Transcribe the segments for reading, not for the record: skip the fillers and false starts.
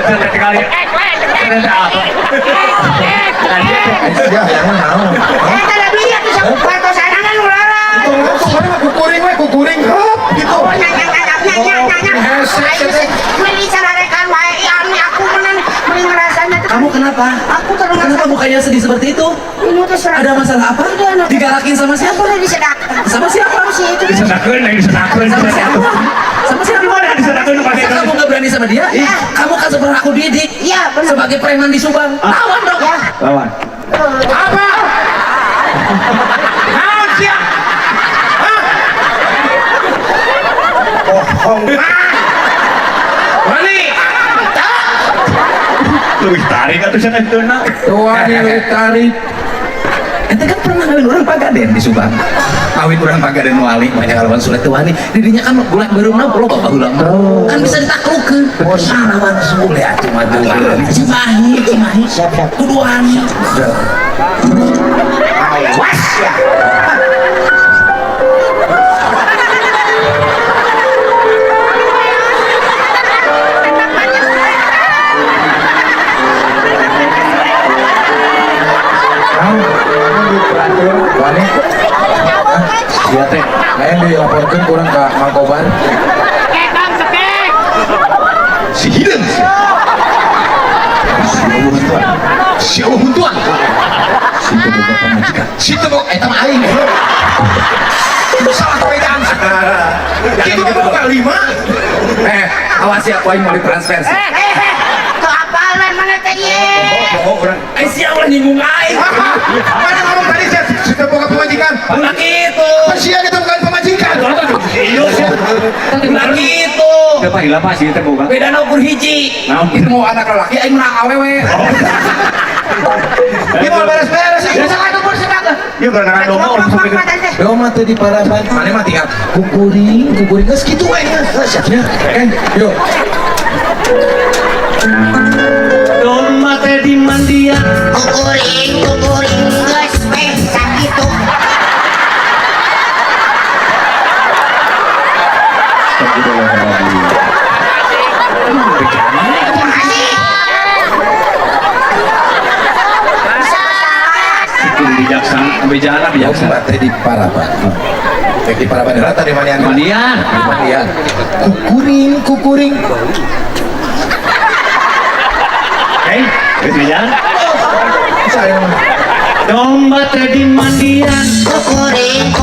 sekali. Apa? Ya, yang mau. Kada biar bisa perkosaan ulara. Soalnya kukuring hap gitu. Oh, nanya. Meli cararekan wae ini aku meni ngerasanya. Kamu kenapa? Aku terus Kenapa mukanya sedih seperti itu? ini tuh serang. Ada masalah apa? Digalakin sama Aku siapa? udah disedak. Sama siapa? Si itu. Disedakeun. Sama siapa? Sama siapa? Gimana disedakeun pakai Masa kamu nggak berani sama dia? Kamu kan sebenarnya aku didik Iya, benar. sebagai preman di Subang. Lawan dong. Ya. lawan. Apa? Siap. Bohong. Wani. Lebih tarik atau sana itu nak? Wani lebih tarik. Ente kan pernah ngawin orang Pagaden di Subang. Ngawin orang Pagaden wali, banyak lawan sulit tuh wani. Dirinya kan golek baru mah lo bapak ulang. Kan bisa ditaklukkeun. Ah lawan sulit atuh mah tuh. Cimahi. Siap. Kuduan. Awas ya. Wani. Iya teh. Lain dilaporkan kurang ke Mang Kobar. Si Hideng. Si Allah Huntuan. Si Teboga pamajikan. Si Teboga, eta mah aing. Salah perbedaan. Itu Teboga 5. Awas ya, aku mau ditransfer. Tuh apalan mana teh ye? Oh, orang. Siapa orang nyinggung aing? Mana ngomong tadi si Teboga pamajikan? Bukan gitu. Sia kita bukan pemajikan. Bukan gitu. Siapa hilang pas sih terbuka? Beda ukur hiji. Naon? Itu mau anak lelaki, aing menang awewe. Ini mau beres-beres. Salah tuh sedang. Iya gara-gara doma orang sampai ke Doma teh di Paraban. Mana mah tinggal kukuring geus kitu we nya. Siapnya. Yuk. doma teh di mandian. Kukuring geus weh sakitu. Bijaksana Doma teh di Paraban. Di Paraban rata di mana? Mandian. Di Mandian. Kukuring. Bijaksana. Saya Domba teh di mandian. Kukuring.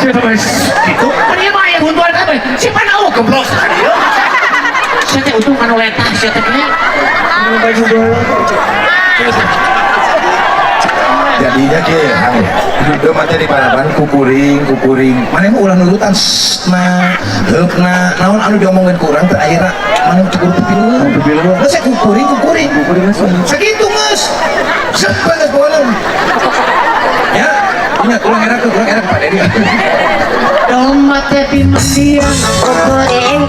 Siapa mas? Itu? Dia mah ya buntuan apa? Si Panau geblok. Saya teh untung kanu letak saya teh. Baju bola. jadinya kieu. Doma teh di Paraban kukuring. Mana mah ulah nurutan na heupna naon anu diomongkeun ku urang teh ayeuna mana cukup pipiluan. Geus kukuring. Sakitu geus. Sepan geus bolong. Ya, ingat ulang era Pak Dedi. Domba teh di mandian. Kukuring.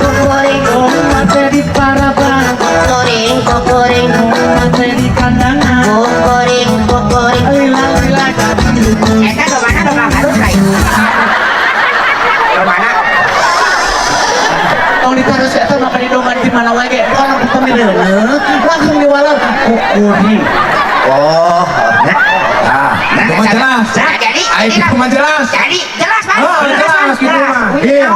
Domba teh di Paraban. Kukuring. Domba teh di kandangan. Kukuring. Lila. Eta domana harus kayu. Domana. Tong diterus eta maka di domba di mana wae ge orang pemileuna langsung diwalau kukuring. Oh, nah, itu mah jelas. Jadi Itu mah jelas. Jadi jelas Pak. Oh, jelas gitu mah. Iya,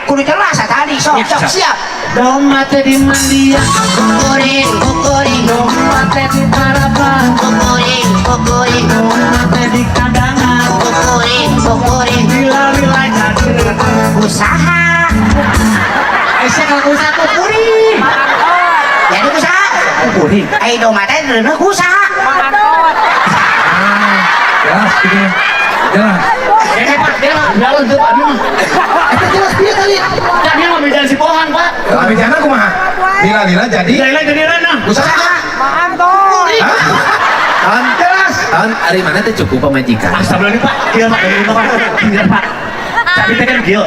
Kudu jelas tadi. Siap. Domba teh di mandian. Kukuring. Domba teh di Paraban. Kukuring. Domba teh di kandangan. Kukuring. Lila jadi Usaha. Aisyah kalau usaha kukuring. Jadi usaha. Kukuring. Ayo domba teh deureuna usaha. Jelas gitu. Jelas. Pak, dia jalan tuh Pak. Itu jelas dia tadi. Kan dia mau menjadi si pohon, Pak. Tapi jangan kumaha. Lila jadi Lila jadi rana. usaha. Tahun Jelas. tahun hari mana teh cukup pemajikan. Astagfirullah Pak. Gila Pak, dari rumah Pak. Gila Pak. Tapi teh kan gil.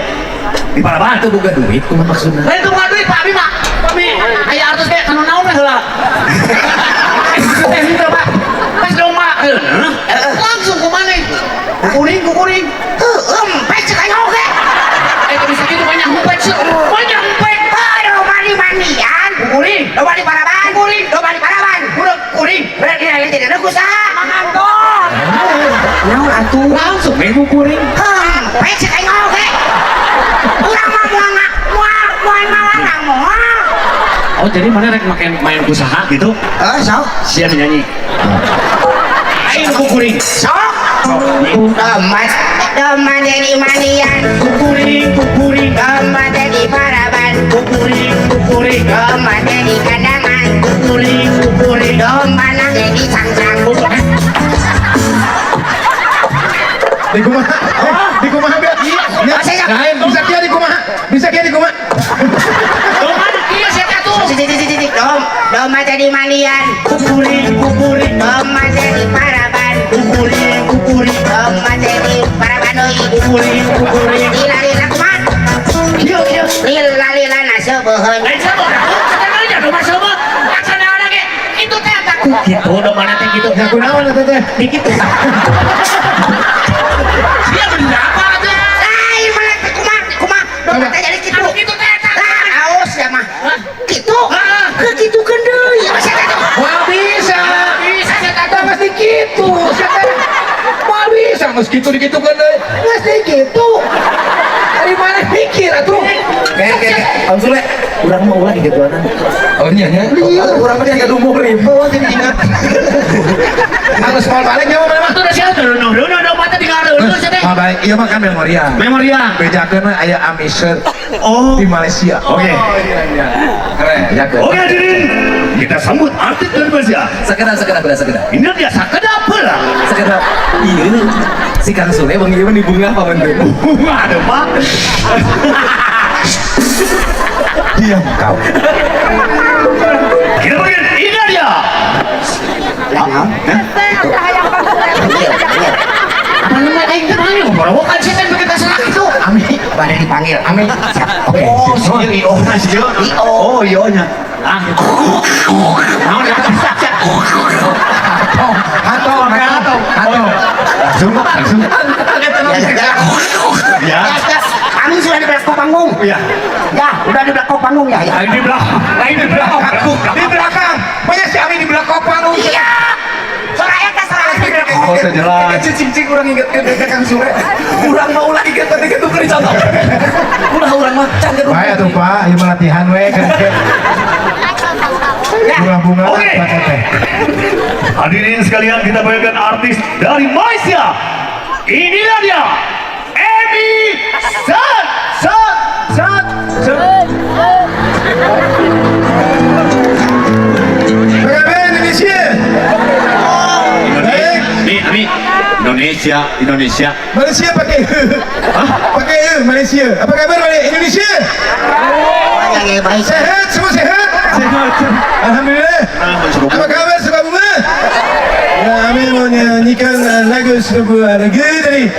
Di Paraban. Itu bukan duit, kumaha maksudna? Lain itu bukan duit Pak, Abi Pak. Kami aya artos kayak kanu naon we heula. Teh henteu Pak. Pas domba. Langsung ku maneh. Kukuring. Empet cek ayo oge. Menyempet. Domba di mandian. Kuring. Domba di paraban. Kuring. Domba di paraban. Kurang kuring. Berarti nanti tidak ada usaha. Mangantor. Naon atuh? Langsung menu kuring. Baik sih kayak ngomong he. Urang mah mual malarang moal. Oh jadi mana rek main usaha gitu? Sok. Siap nyanyi. Ayo kuring. Sok. Domba jadi mandian. Kuring. Domba jadi paraban. Kuring. Domba jadi kandangan. Kuring. Domba nak jadi sangsang. Di kumaha? Di kumaha biar? Saya Lain bisa kia di kumaha? Bisa kia di kumaha? Domba kieu saya tuh. Domba jadi mandian. Kuring. Domba jadi paraban. Domba jadi paraban oi. Kuring. Lila kumat. Kieu. Lila nasi bohong. Lain sama. Katanya domba sama. Aksana orang ge. Itu teh takut. Gitu domba nanti gitu. Ya kunaon eta teh? Dikit. Dia berapa tuh? Lain mana kumat. Domba teh jadi kitu. Anu gitu teh. Aus ya mah. Kitu. Ke kitu kan deui. Masih ada. Wah bisa. Bisa saya Kita tahu. mesti gitu. Wah bisa meski itu dikitu kan deh. Mesti gitu. Dari mana mikir atuh? Kayak Om Sule, urang mau ulah gitu anan. Oh iya nya. Urang mah dia umur ribu jadi ingat. Harus mal balik ya mana mah. Tuh udah siapa tuh? Nuh, domba teh digareun tuh saya teh. Ah baik, iya mah kan memorial. Memorial. Bejakeun mah aya Amisher Oh. di Malaysia. Oke. Keren, bejakeun. Oke hadirin, kita sambut artis dari Malaysia. Sekedar. Ini dia sakeda pula. Sekedar. Iya, si Kang Sule bang ieu di bunga apa bentuk? Ada pak. Diam kau. Kita bagian ini dia. Apa namanya kayak gimana? Membawakan sih kan begitu salah itu. Ami, pada dipanggil. Ami. Oke. Oh, si Io, si Io. Oh, Io-nya. Ah. Mau dia Hatong. Langsung. Ya. Kami sudah di belakang panggung. Ya. Ya, udah di belakang panggung ya. Lain di belakang. Di belakang. Banyak si Ami di belakang panggung. Iya. Suara eta suara di belakang. Oh, teu jelas. Cicing urang inget ke Kang Sule. Urang mah ulah inget tadi gitu keur contoh. Ulah urang mah can ke Baik atuh Pak, ieu mah latihan we kan. Bunga-bunga Oke. teh. Hadirin sekalian, kita bayangkan artis dari Malaysia. Inilah dia, Amy Sat. PKB Indonesia. Indonesia. Malaysia pakai pakai Malaysia. Apa kabar Indonesia? Yang baik. Sehat, semua sehat? Alhamdulillah. Apa kabar Sukabumi? Ya, kami mau nyanyikan lagu sebuah lagu dari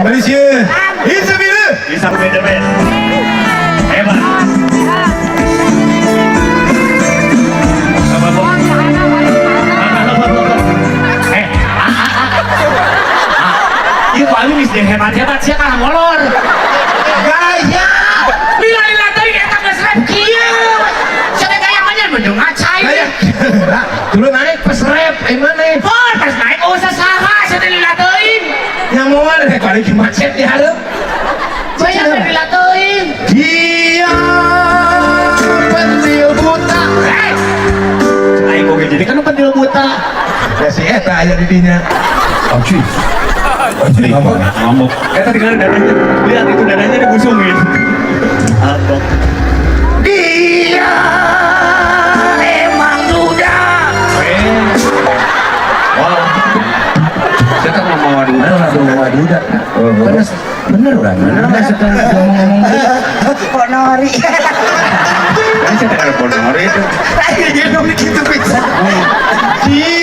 Malaysia. Isabila. Bisa beda beda. Hebat. Iya paling mis deh hebat sih kan molor. Gaya. Lila tadi kita ngesrep kieu. Saya gaya banyak menjung acai. Gaya. Dulu naik pas rap, mana? Oh, pas naik usah saha saya lila teuing. Nyamuan ada balik macet di hareup. Saya lila teuing. Dia pentil buta. Aing kok jadi kan pentil buta. Ya si eta aya di dinya. Auci. Ngomong. Eta tinggal dadanya. Lihat itu dadanya dibusungin. Apa? Dia emang duda. Wow. Saya kan mau waduda. Waduda. Bener urang. Bener sekarang ngomong Ponori. Kan saya tak ada ponor itu. Ayo jadi gitu bisa. Dia